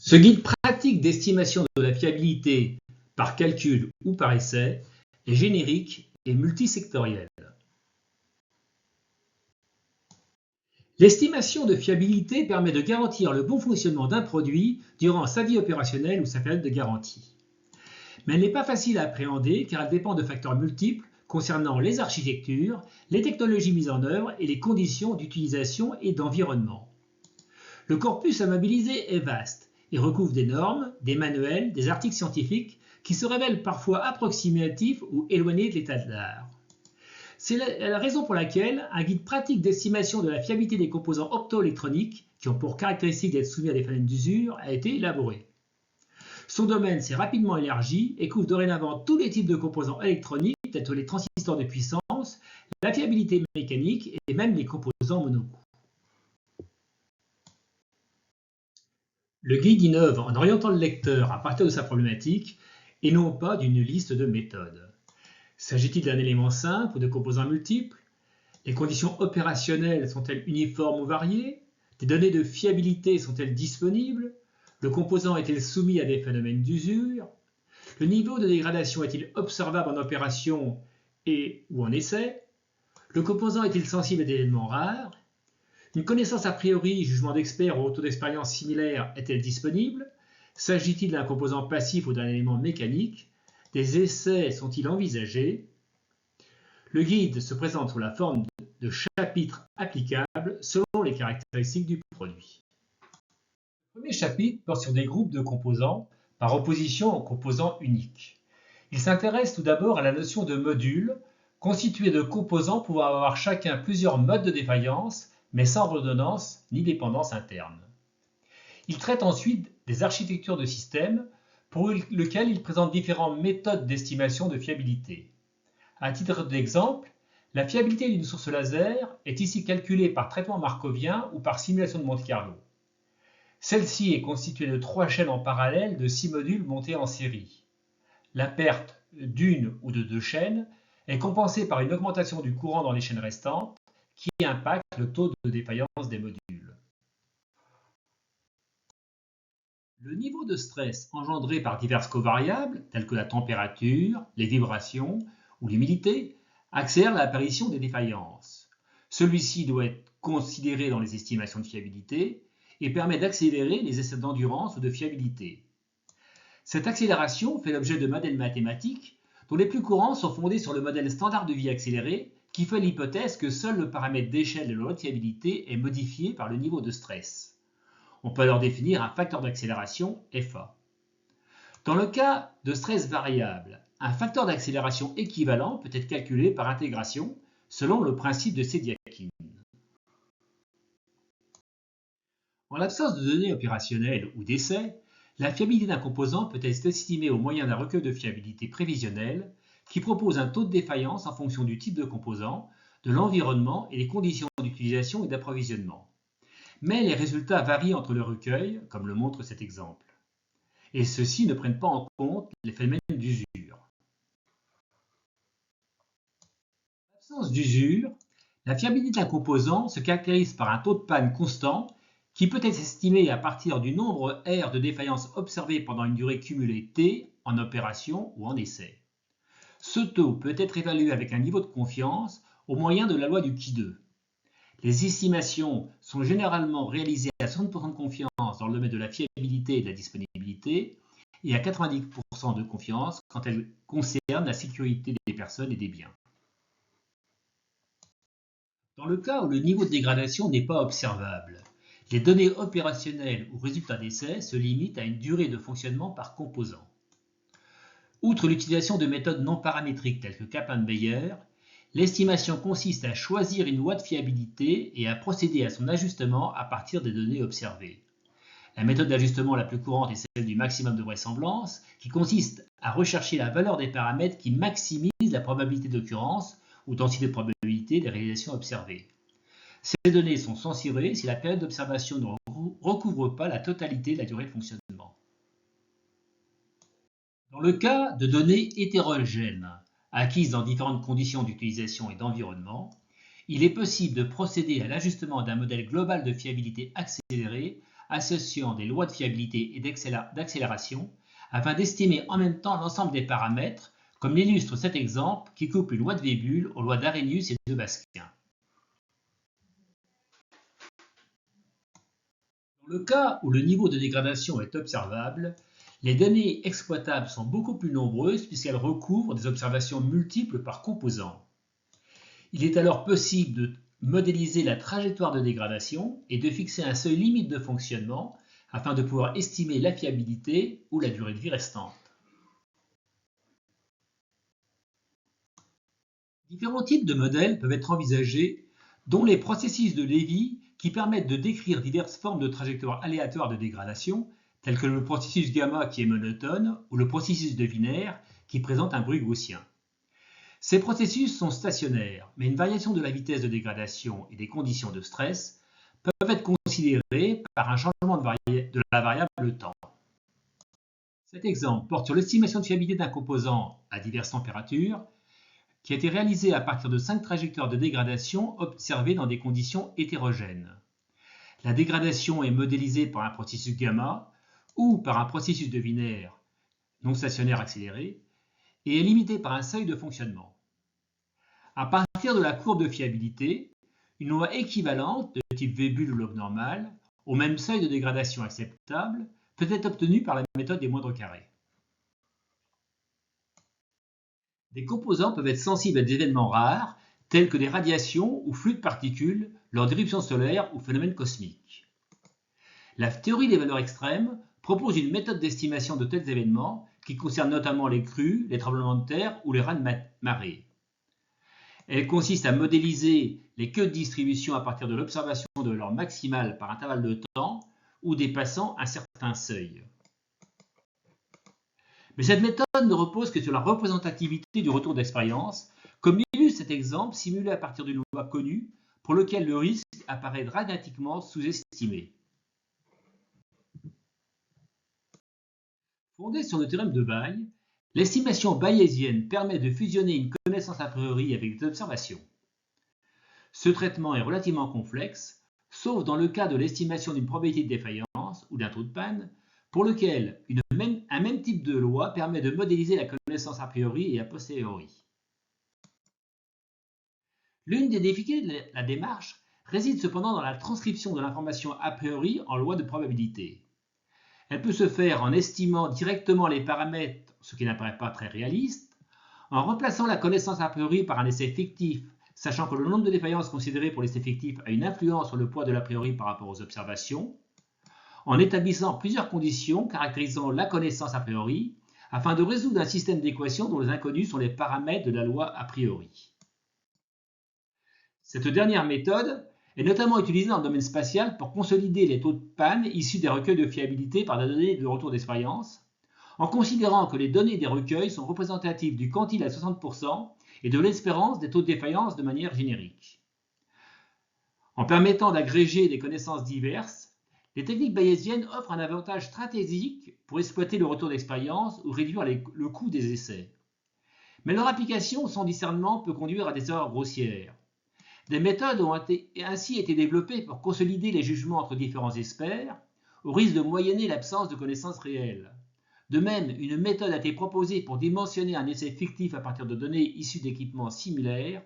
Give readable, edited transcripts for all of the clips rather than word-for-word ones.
Ce guide pratique d'estimation de la fiabilité par calcul ou par essai est générique et multisectoriel. L'estimation de fiabilité permet de garantir le bon fonctionnement d'un produit durant sa vie opérationnelle ou sa période de garantie. Mais elle n'est pas facile à appréhender car elle dépend de facteurs multiples concernant les architectures, les technologies mises en œuvre et les conditions d'utilisation et d'environnement. Le corpus à mobiliser est vaste et recouvre des normes, des manuels, des articles scientifiques qui se révèlent parfois approximatifs ou éloignés de l'état de l'art. C'est la raison pour laquelle un guide pratique d'estimation de la fiabilité des composants optoélectroniques, qui ont pour caractéristique d'être soumis à des phénomènes d'usure, a été élaboré. Son domaine s'est rapidement élargi et couvre dorénavant tous les types de composants électroniques, tels que les transistors de puissance, la fiabilité mécanique et même les composants monocoups. Le guide innove en orientant le lecteur à partir de sa problématique et non pas d'une liste de méthodes. S'agit-il d'un élément simple ou de composants multiples? Les conditions opérationnelles sont-elles uniformes ou variées? Des données de fiabilité sont-elles disponibles? Le composant est-il soumis à des phénomènes d'usure? Le niveau de dégradation est-il observable en opération ou en essai? Le composant est-il sensible à des éléments rares? Une connaissance a priori, jugement d'expert ou retour d'expérience similaire est-elle disponible? S'agit-il d'un composant passif ou d'un élément mécanique? Des essais sont-ils envisagés? Le guide se présente sous la forme de chapitres applicables selon les caractéristiques du produit. Le premier chapitre porte sur des groupes de composants par opposition aux composants uniques. Il s'intéresse tout d'abord à la notion de module, constitué de composants pouvant avoir chacun plusieurs modes de défaillance, mais sans redondance ni dépendance interne. Il traite ensuite des architectures de systèmes, pour lesquelles il présente différentes méthodes d'estimation de fiabilité. À titre d'exemple, la fiabilité d'une source laser est ici calculée par traitement markovien ou par simulation de Monte-Carlo. Celle-ci est constituée de 3 chaînes en parallèle de 6 modules montés en série. La perte d'une ou de 2 chaînes est compensée par une augmentation du courant dans les chaînes restantes qui impacte le taux de défaillance des modules. Le niveau de stress engendré par diverses covariables, telles que la température, les vibrations ou l'humidité, accélère l'apparition des défaillances. Celui-ci doit être considéré dans les estimations de fiabilité et permet d'accélérer les essais d'endurance ou de fiabilité. Cette accélération fait l'objet de modèles mathématiques dont les plus courants sont fondés sur le modèle standard de vie accéléré qui fait l'hypothèse que seul le paramètre d'échelle de la fiabilité est modifié par le niveau de stress. On peut alors définir un facteur d'accélération FA. Dans le cas de stress variable, un facteur d'accélération équivalent peut être calculé par intégration selon le principe de Sediakin. En l'absence de données opérationnelles ou d'essais, la fiabilité d'un composant peut être estimée au moyen d'un recueil de fiabilité prévisionnelle qui propose un taux de défaillance en fonction du type de composant, de l'environnement et des conditions d'utilisation et d'approvisionnement. Mais les résultats varient entre le recueil, comme le montre cet exemple. Et ceux-ci ne prennent pas en compte les phénomènes d'usure. En l'absence d'usure, la fiabilité d'un composant se caractérise par un taux de panne constant qui peut être estimé à partir du nombre R de défaillance observé pendant une durée cumulée T en opération ou en essai. Ce taux peut être évalué avec un niveau de confiance au moyen de la loi du Qui 2. Les estimations sont généralement réalisées à 60% de confiance dans le domaine de la fiabilité et de la disponibilité et à 90% de confiance quand elles concernent la sécurité des personnes et des biens. Dans le cas où le niveau de dégradation n'est pas observable, les données opérationnelles ou résultats d'essai se limitent à une durée de fonctionnement par composant. Outre l'utilisation de méthodes non paramétriques telles que Kaplan-Meier, l'estimation consiste à choisir une loi de fiabilité et à procéder à son ajustement à partir des données observées. La méthode d'ajustement la plus courante est celle du maximum de vraisemblance, qui consiste à rechercher la valeur des paramètres qui maximisent la probabilité d'occurrence ou densité de probabilité des réalisations observées. Ces données sont censurées si la période d'observation ne recouvre pas la totalité de la durée de fonctionnement. Dans le cas de données hétérogènes, acquises dans différentes conditions d'utilisation et d'environnement, il est possible de procéder à l'ajustement d'un modèle global de fiabilité accéléré associant des lois de fiabilité et d'accélération afin d'estimer en même temps l'ensemble des paramètres, comme l'illustre cet exemple qui couple une loi de Weibull aux lois d'Arrhenius et de Basquin. Dans le cas où le niveau de dégradation est observable, les données exploitables sont beaucoup plus nombreuses puisqu'elles recouvrent des observations multiples par composant. Il est alors possible de modéliser la trajectoire de dégradation et de fixer un seuil limite de fonctionnement afin de pouvoir estimer la fiabilité ou la durée de vie restante. Différents types de modèles peuvent être envisagés, dont les processus de Lévy qui permettent de décrire diverses formes de trajectoires aléatoires de dégradation, tels que le processus gamma qui est monotone ou le processus de Wiener qui présente un bruit gaussien. Ces processus sont stationnaires, mais une variation de la vitesse de dégradation et des conditions de stress peuvent être considérées par un changement de la variable temps. Cet exemple porte sur l'estimation de fiabilité d'un composant à diverses températures qui a été réalisé à partir de 5 trajectoires de dégradation observées dans des conditions hétérogènes. La dégradation est modélisée par un processus gamma ou par un processus de Wiener non stationnaire accéléré et est limitée par un seuil de fonctionnement. À partir de la courbe de fiabilité, une loi équivalente de type Weibull ou log normal, au même seuil de dégradation acceptable, peut être obtenue par la méthode des moindres carrés. Des composants peuvent être sensibles à des événements rares, tels que des radiations ou flux de particules lors d'éruptions solaires ou phénomènes cosmiques. La théorie des valeurs extrêmes propose une méthode d'estimation de tels événements qui concerne notamment les crues, les tremblements de terre ou les raz de marée. Elle consiste à modéliser les queues de distribution à partir de l'observation de leur maximale par intervalle de temps ou dépassant un certain seuil. Mais cette méthode ne repose que sur la représentativité du retour d'expérience, comme l'illustre cet exemple simulé à partir d'une loi connue pour lequel le risque apparaît dramatiquement sous-estimé. Fondée sur le théorème de Bayes, l'estimation bayésienne permet de fusionner une connaissance a priori avec des observations. Ce traitement est relativement complexe, sauf dans le cas de l'estimation d'une probabilité de défaillance ou d'un taux de panne, pour lequel un même type de loi permet de modéliser la connaissance a priori et a posteriori. L'une des difficultés de la démarche réside cependant dans la transcription de l'information a priori en loi de probabilité. Elle peut se faire en estimant directement les paramètres, ce qui n'apparaît pas très réaliste, en remplaçant la connaissance a priori par un essai fictif, sachant que le nombre de défaillances considéré pour l'essai fictif a une influence sur le poids de l'a priori par rapport aux observations, en établissant plusieurs conditions caractérisant la connaissance a priori, afin de résoudre un système d'équations dont les inconnus sont les paramètres de la loi a priori. Cette dernière méthode est notamment utilisée dans le domaine spatial pour consolider les taux de panne issus des recueils de fiabilité par des données de retour d'expérience, en considérant que les données des recueils sont représentatives du quantile à 60% et de l'espérance des taux de défaillance de manière générique. En permettant d'agréger des connaissances diverses, les techniques bayésiennes offrent un avantage stratégique pour exploiter le retour d'expérience ou réduire le coût des essais. Mais leur application sans discernement peut conduire à des erreurs grossières. Des méthodes ont ainsi été développées pour consolider les jugements entre différents experts, au risque de moyenner l'absence de connaissances réelles. De même, une méthode a été proposée pour dimensionner un essai fictif à partir de données issues d'équipements similaires,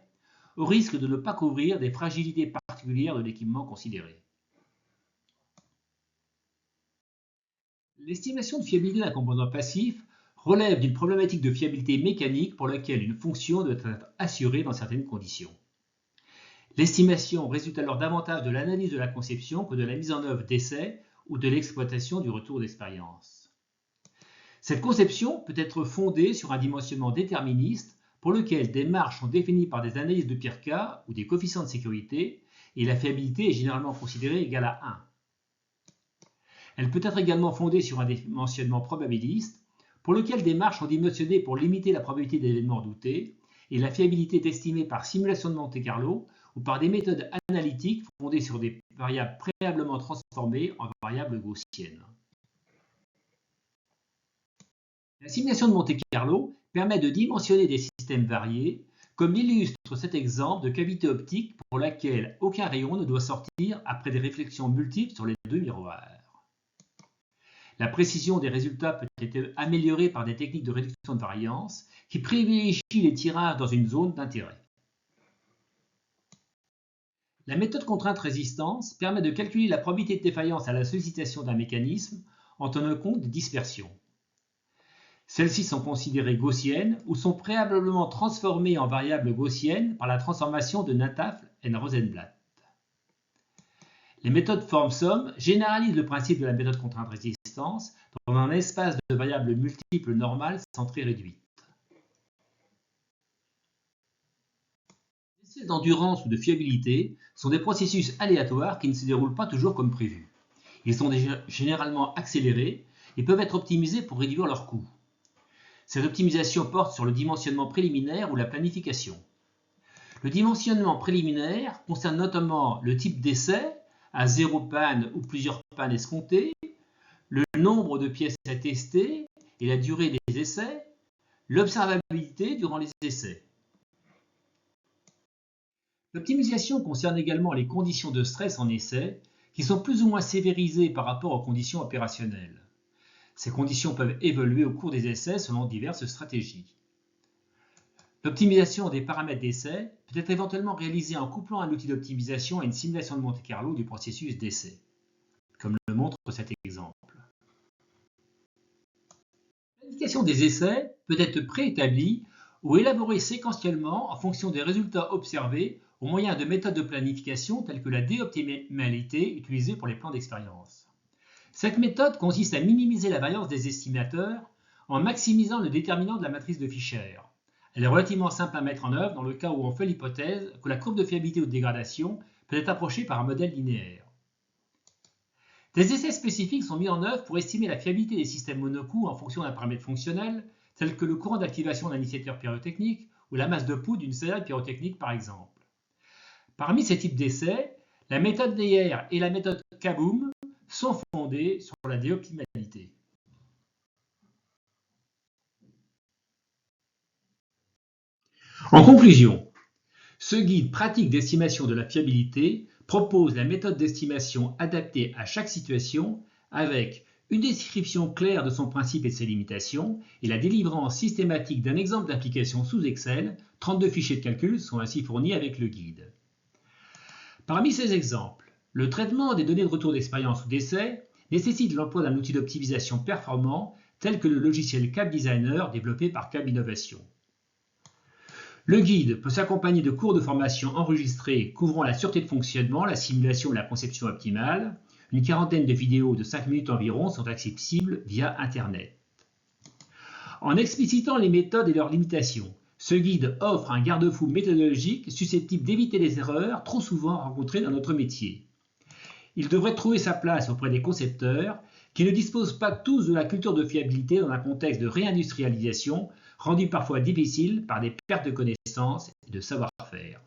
au risque de ne pas couvrir des fragilités particulières de l'équipement considéré. L'estimation de fiabilité d'un composant passif relève d'une problématique de fiabilité mécanique pour laquelle une fonction doit être assurée dans certaines conditions. L'estimation résulte alors davantage de l'analyse de la conception que de la mise en œuvre d'essais ou de l'exploitation du retour d'expérience. Cette conception peut être fondée sur un dimensionnement déterministe pour lequel des marges sont définies par des analyses de pire cas ou des coefficients de sécurité et la fiabilité est généralement considérée égale à 1. Elle peut être également fondée sur un dimensionnement probabiliste pour lequel des marges sont dimensionnées pour limiter la probabilité d'événements doutés et la fiabilité est estimée par simulation de Monte-Carlo ou par des méthodes analytiques fondées sur des variables préalablement transformées en variables gaussiennes. La simulation de Monte-Carlo permet de dimensionner des systèmes variés, comme l'illustre cet exemple de cavité optique pour laquelle aucun rayon ne doit sortir après des réflexions multiples sur les deux miroirs. La précision des résultats peut être améliorée par des techniques de réduction de variance qui privilégient les tirages dans une zone d'intérêt. La méthode contrainte-résistance permet de calculer la probabilité de défaillance à la sollicitation d'un mécanisme en tenant compte des dispersions. Celles-ci sont considérées gaussiennes ou sont préalablement transformées en variables gaussiennes par la transformation de Nataf et Rosenblatt. Les méthodes forme-somme généralisent le principe de la méthode contrainte-résistance dans un espace de variables multiples normales centrées réduites. Les essais d'endurance ou de fiabilité sont des processus aléatoires qui ne se déroulent pas toujours comme prévu. Ils sont généralement accélérés et peuvent être optimisés pour réduire leurs coûts. Cette optimisation porte sur le dimensionnement préliminaire ou la planification. Le dimensionnement préliminaire concerne notamment le type d'essai, à 0 panne ou plusieurs pannes escomptées, le nombre de pièces à tester et la durée des essais, l'observabilité durant les essais. L'optimisation concerne également les conditions de stress en essai, qui sont plus ou moins sévérisées par rapport aux conditions opérationnelles. Ces conditions peuvent évoluer au cours des essais selon diverses stratégies. L'optimisation des paramètres d'essai peut être éventuellement réalisée en couplant un outil d'optimisation à une simulation de Monte-Carlo du processus d'essai, comme le montre cet exemple. La planification des essais peut être préétablie ou élaborée séquentiellement en fonction des résultats observés au moyen de méthodes de planification telles que la déoptimalité utilisée pour les plans d'expérience. Cette méthode consiste à minimiser la variance des estimateurs en maximisant le déterminant de la matrice de Fisher. Elle est relativement simple à mettre en œuvre dans le cas où on fait l'hypothèse que la courbe de fiabilité ou de dégradation peut être approchée par un modèle linéaire. Des essais spécifiques sont mis en œuvre pour estimer la fiabilité des systèmes monocoûts en fonction d'un paramètre fonctionnel, tel que le courant d'activation d'un initiateur pyrotechnique ou la masse de poudre d'une cellule pyrotechnique par exemple. Parmi ces types d'essais, la méthode Neyer et la méthode Kaboom sont fondées sur la déoptimalité. En conclusion, ce guide pratique d'estimation de la fiabilité propose la méthode d'estimation adaptée à chaque situation avec une description claire de son principe et de ses limitations et la délivrance systématique d'un exemple d'application sous Excel. 32 fichiers de calcul sont ainsi fournis avec le guide. Parmi ces exemples, le traitement des données de retour d'expérience ou d'essai nécessite l'emploi d'un outil d'optimisation performant tel que le logiciel CAB Designer développé par CAB Innovation. Le guide peut s'accompagner de cours de formation enregistrés couvrant la sûreté de fonctionnement, la simulation et la conception optimale. Une quarantaine de vidéos de 5 minutes environ sont accessibles via Internet. En explicitant les méthodes et leurs limitations, ce guide offre un garde-fou méthodologique susceptible d'éviter les erreurs trop souvent rencontrées dans notre métier. Il devrait trouver sa place auprès des concepteurs qui ne disposent pas tous de la culture de fiabilité dans un contexte de réindustrialisation rendu parfois difficile par des pertes de connaissances et de savoir-faire.